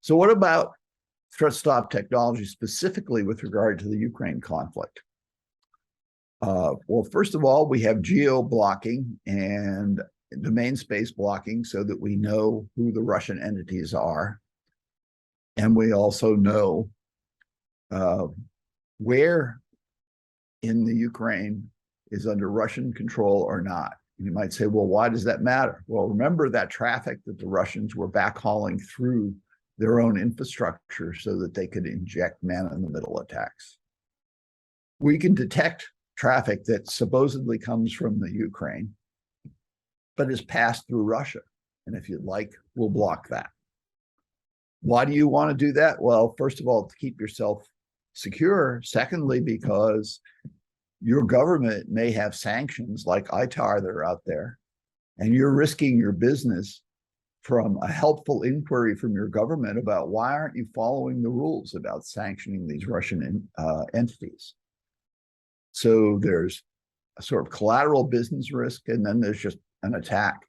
So what about ThreatSTOP technology specifically with regard to the Ukraine conflict? Well, first of all, we have geo-blocking and domain space blocking so that we know who the Russian entities are. And we also know where in the Ukraine is under Russian control or not. You might say, well, why does that matter? Well, remember that traffic that the Russians were backhauling through their own infrastructure so that they could inject man-in-the-middle attacks. We can detect traffic that supposedly comes from the Ukraine, but is passed through Russia. And if you'd like, we'll block that. Why do you want to do that? Well, first of all, to keep yourself secure. Secondly, because your government may have sanctions like ITAR that are out there, and you're risking your business from a helpful inquiry from your government about why aren't you following the rules about sanctioning these Russian entities. So there's a sort of collateral business risk, and then there's just an attack.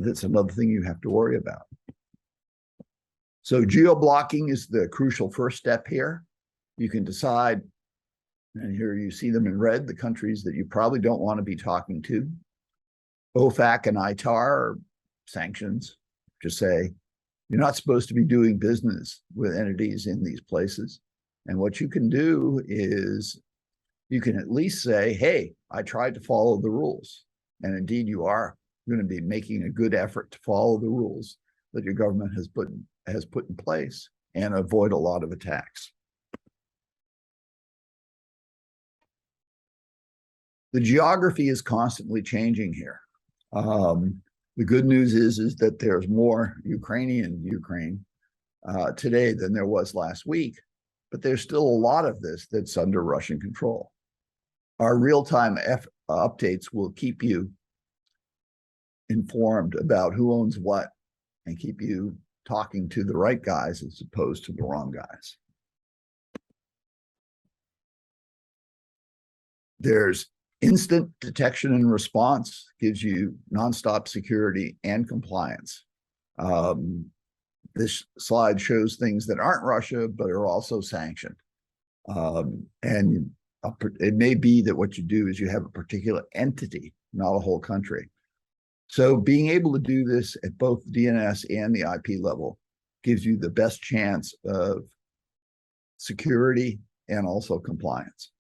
That's another thing you have to worry about. So geo-blocking is the crucial first step here. You can decide, and here you see them in red, the countries that you probably don't want to be talking to. OFAC and ITAR are sanctions to say, you're not supposed to be doing business with entities in these places. And what you can do is you can at least say, hey, I tried to follow the rules. And indeed, you are going to be making a good effort to follow the rules that your government has put in place and avoid a lot of attacks. The geography is constantly changing here. The good news is that there's more Ukraine today than there was last week, but there's still a lot of this that's under Russian control. Our real-time updates will keep you informed about who owns what and keep you talking to the right guys as opposed to the wrong guys. There's instant detection and response, gives you nonstop security and compliance. This slide shows things that aren't Russia, but are also sanctioned. And it may be that what you do is you have a particular entity, not a whole country. So being able to do this at both the DNS and the IP level gives you the best chance of security and also compliance.